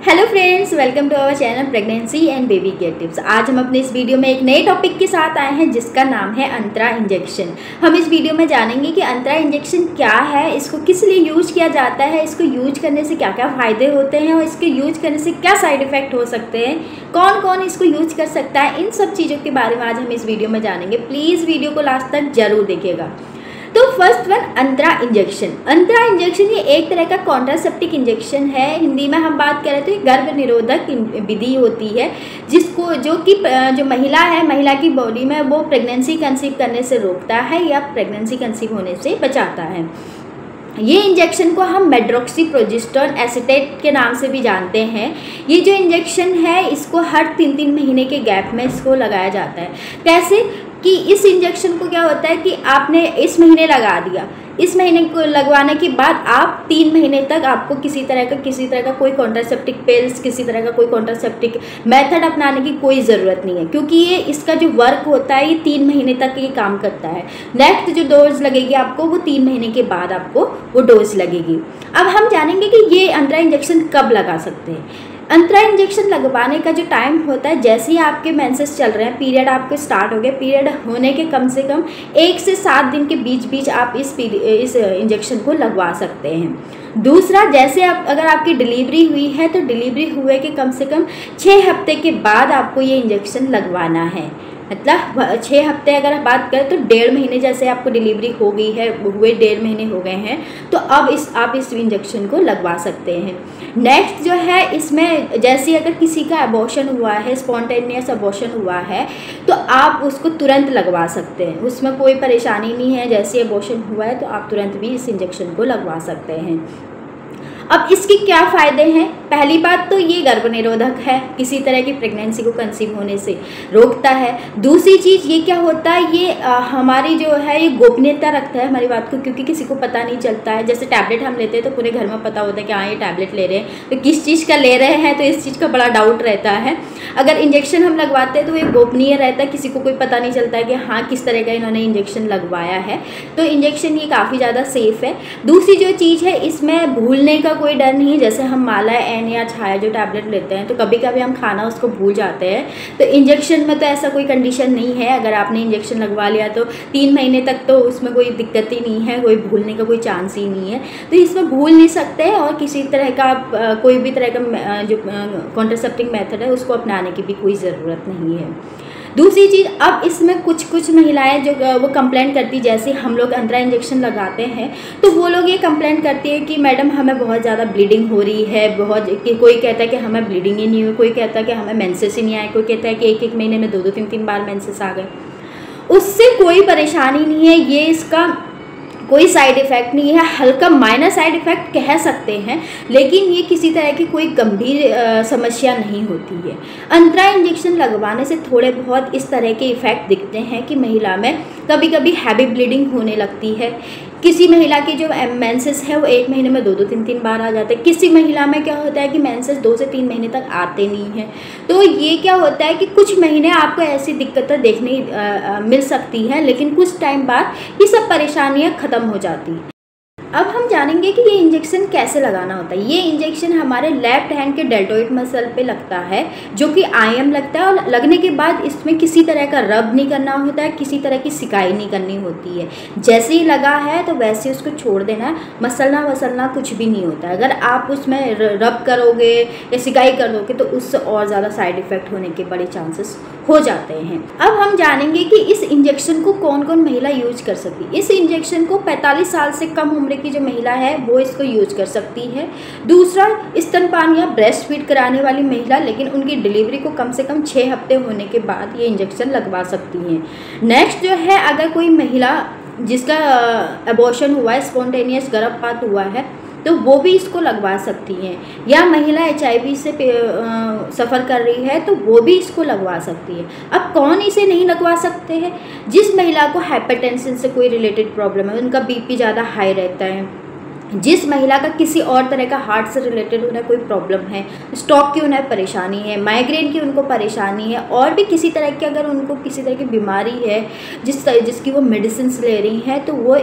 Hello friends, welcome to our channel pregnancy and baby care tips. आज हम अपने इस वीडियो में एक नए टॉपिक के साथ आए हैं जिसका नाम है अंतरा इंजेक्शन। हम इस वीडियो में जानेंगे कि अंतरा इंजेक्शन क्या है, इसको किस लिए यूज किया जाता है, इसको यूज करने से क्या क्या फ़ायदे होते हैं और इसके यूज करने से क्या साइड इफ़ेक्ट हो सकते हैं, कौन कौन इसको यूज कर सकता है, इन सब चीज़ों के बारे में आज हम इस वीडियो में जानेंगे। प्लीज़ वीडियो को लास्ट तक जरूर देखिएगा। तो फर्स्ट वन, अंतरा इंजेक्शन। अंतरा इंजेक्शन ये एक तरह का कॉन्ट्रासेप्टिक इंजेक्शन है। हिंदी में हम बात करें तो ये गर्भ निरोधक विधि होती है जिसको जो महिला है, महिला की बॉडी में वो प्रेगनेंसी कंसीव करने से रोकता है या प्रेगनेंसी कंसीव होने से बचाता है। ये इंजेक्शन को हम मेड्रोक्सीप्रोजेस्टेरोन एसीटेट के नाम से भी जानते हैं। ये जो इंजेक्शन है इसको हर 3-3 महीने के गैप में इसको लगाया जाता है। कैसे कि इस इंजेक्शन को क्या होता है कि आपने इस महीने लगा दिया, इस महीने को लगवाने के बाद आप 3 महीने तक आपको किसी तरह का कोई कॉन्ट्रासेप्टिक पिल्स, किसी तरह का कोई कॉन्ट्रासेप्टिक मेथड अपनाने की कोई ज़रूरत नहीं है, क्योंकि ये इसका जो वर्क होता है ये 3 महीने तक ये काम करता है। नेक्स्ट जो डोज लगेगी आपको वो 3 महीने के बाद आपको वो डोज लगेगी। अब हम जानेंगे कि ये अंतरा इंजेक्शन कब लगा सकते हैं। अंतरा इंजेक्शन लगवाने का जो टाइम होता है, जैसे ही आपके मेंसेस चल रहे हैं, पीरियड आपके स्टार्ट हो गए, पीरियड होने के कम से कम 1 से 7 दिन के बीच आप इस इंजेक्शन को लगवा सकते हैं। दूसरा, जैसे अगर आपकी डिलीवरी हुई है तो डिलीवरी हुए के कम से कम 6 हफ्ते के बाद आपको ये इंजेक्शन लगवाना है। मतलब 6 हफ्ते अगर बात करें तो 1.5 महीने, जैसे आपको डिलीवरी हो गई है, हुए 1.5 महीने हो गए हैं, तो अब आप इस इंजेक्शन को लगवा सकते हैं। नेक्स्ट जो है इसमें, जैसे अगर किसी का अबॉर्शन हुआ है, स्पॉन्टेनियस अबॉर्शन हुआ है, तो आप उसको तुरंत लगवा सकते हैं, उसमें कोई परेशानी नहीं है। जैसे अबॉर्शन हुआ है तो आप तुरंत भी इस इंजेक्शन को लगवा सकते हैं। अब इसके क्या फ़ायदे हैं? पहली बात तो ये गर्भ निरोधक है, किसी तरह की प्रेगनेंसी को कंसीव होने से रोकता है। दूसरी चीज़ ये क्या होता है, ये हमारी जो है ये गोपनीयता रखता है हमारी बात को, क्योंकि किसी को पता नहीं चलता है। जैसे टैबलेट हम लेते हैं तो पूरे घर में पता होता है कि हाँ ये टैबलेट ले रहे हैं, तो किस चीज़ का ले रहे हैं, तो इस चीज़ का बड़ा डाउट रहता है। अगर इंजेक्शन हम लगवाते हैं तो ये गोपनीय रहता है, किसी को कोई पता नहीं चलता है कि हाँ किस तरह का इन्होंने इंजेक्शन लगवाया है। तो इंजेक्शन ये काफ़ी ज़्यादा सेफ़ है। दूसरी जो चीज़ है, इसमें भूलने का कोई डर नहीं। जैसे हम माला एन या छाया जो टैबलेट लेते हैं तो कभी कभी हम खाना उसको भूल जाते हैं, तो इंजेक्शन में तो ऐसा कोई कंडीशन नहीं है। अगर आपने इंजेक्शन लगवा लिया तो 3 महीने तक तो उसमें कोई दिक्कत ही नहीं है, कोई भूलने का कोई चांस ही नहीं है। तो इसमें भूल नहीं सकते और किसी तरह का कोई भी तरह का जो कॉन्ट्रासेप्टिव मेथड है उसको अपनाने की भी कोई ज़रूरत नहीं है। दूसरी चीज़, अब इसमें कुछ महिलाएं जो वो कंप्लेंट करती, जैसे हम लोग अंतरा इंजेक्शन लगाते हैं तो वो लोग ये कंप्लेंट करती है कि मैडम हमें बहुत ज़्यादा ब्लीडिंग हो रही है, कोई कहता है कि हमें ब्लीडिंग ही नहीं हुई, कोई कहता है कि हमें मेंसेस ही नहीं आए, कोई कहता है कि 1-1 महीने में 2-2, 3-3 बार मेंसेस आ गए। उससे कोई परेशानी नहीं है, ये इसका कोई साइड इफ़ेक्ट नहीं है, हल्का माइनर साइड इफ़ेक्ट कह सकते हैं, लेकिन ये किसी तरह की कोई गंभीर समस्या नहीं होती है। अंतरा इंजेक्शन लगवाने से थोड़े बहुत इस तरह के इफ़ेक्ट दिखते हैं कि महिला में कभी कभी हैवी ब्लीडिंग होने लगती है। किसी महिला की जो मेंसेस है वो 1 महीने में 2-2, 3-3 बार आ जाते हैं। किसी महिला में क्या होता है कि मेंसेस 2 से 3 महीने तक आते नहीं हैं। तो ये क्या होता है कि कुछ महीने आपको ऐसी दिक्कतें देखने मिल सकती हैं, लेकिन कुछ टाइम बाद ये सब परेशानियाँ ख़त्म हो जाती हैं। अब हम जानेंगे कि ये इंजेक्शन कैसे लगाना होता है। ये इंजेक्शन हमारे लेफ्ट हैंड के डेल्टोइड मसल पे लगता है, जो कि IM लगता है, और लगने के बाद इसमें किसी तरह का रब नहीं करना होता है, किसी तरह की सिकाई नहीं करनी होती है। जैसे ही लगा है तो वैसे उसको छोड़ देना है, मसलना वसलना कुछ भी नहीं होता है। अगर आप उसमें रब करोगे या सिकाई कर दोगे तो उससे और ज़्यादा साइड इफ़ेक्ट होने के बड़े चांसेस हो जाते हैं। अब हम जानेंगे कि इस इंजेक्शन को कौन कौन महिला यूज कर सकती है। इस इंजेक्शन को 45 साल से कम उम्र की जो महिला है वो इसको यूज कर सकती है। दूसरा, स्तनपान या ब्रेस्ट फीड कराने वाली महिला, लेकिन उनकी डिलीवरी को कम से कम 6 हफ्ते होने के बाद ये इंजेक्शन लगवा सकती हैं। नेक्स्ट जो है, अगर कोई महिला जिसका अबॉर्शन हुआ है, स्पॉन्टेनियस गर्भपात हुआ है, तो वो भी इसको लगवा सकती हैं। या महिला HIV से सफ़र कर रही है तो वो भी इसको लगवा सकती है। अब कौन इसे नहीं लगवा सकते हैं? जिस महिला को हाइपरटेंशन से कोई रिलेटेड प्रॉब्लम है, उनका BP ज़्यादा हाई रहता है, जिस महिला का किसी और तरह का हार्ट से रिलेटेड उन्हें कोई प्रॉब्लम है, स्ट्रोक की उन्हें परेशानी है, माइग्रेन की उनको परेशानी है, और भी किसी तरह की अगर उनको किसी तरह की बीमारी है जिसकी वो मेडिसिन ले रही हैं, तो वो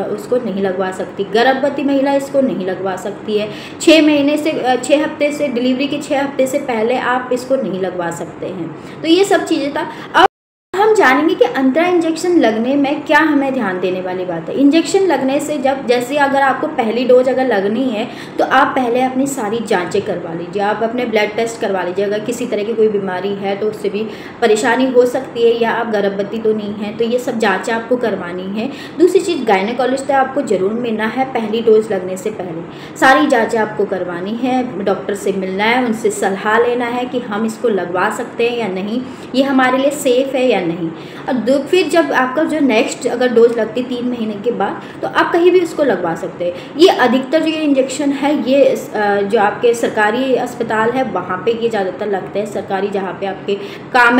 उसको नहीं लगवा सकती। गर्भवती महिला इसको नहीं लगवा सकती है। 6 हफ्ते से डिलीवरी के 6 हफ्ते से पहले आप इसको नहीं लगवा सकते हैं। तो ये सब चीज़ें था। अब हम जानेंगे कि अंतरा इंजेक्शन लगने में क्या हमें ध्यान देने वाली बात है। इंजेक्शन लगने से जैसे अगर आपको पहली डोज अगर लगनी है तो आप पहले अपनी सारी जांचें करवा लीजिए, आप अपने ब्लड टेस्ट करवा लीजिए। अगर किसी तरह की कोई बीमारी है तो उससे भी परेशानी हो सकती है, या आप गर्भवती तो नहीं है, तो ये सब जाँचें आपको करवानी है। दूसरी चीज़, गायनेकोलॉजिस्ट आपको ज़रूर मिलना है पहली डोज लगने से पहले। सारी जाँचें आपको करवानी है, डॉक्टर से मिलना है, उनसे सलाह लेना है कि हम इसको लगवा सकते हैं या नहीं, ये हमारे लिए सेफ़ है या नहीं। और फिर जब आपका जो नेक्स्ट अगर डोज लगती 3 महीने के बाद, तो आप कहीं भी उसको लगवा सकते हैं। ये अधिकतर जो ये इंजेक्शन है ये जो आपके सरकारी अस्पताल है वहाँ पे ये ज़्यादातर लगते हैं। सरकारी जहाँ पे आपके काम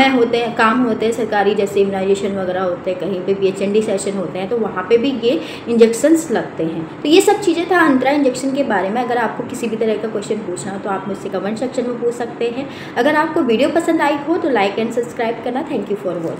होते हैं सरकारी, जैसे इम्यूनाइजेशन वगैरह होते हैं, कहीं पे भी HND सेशन होते हैं, तो वहाँ पे भी ये इंजेक्शन्स लगते हैं। तो ये सब चीज़ें था अंतरा इंजेक्शन के बारे में। अगर आपको किसी भी तरह का क्वेश्चन पूछना हो तो आप मुझसे कमेंट सेक्शन में पूछ सकते हैं। अगर आपको वीडियो पसंद आई हो तो लाइक एंड सब्सक्राइब करना। Thank you for watching.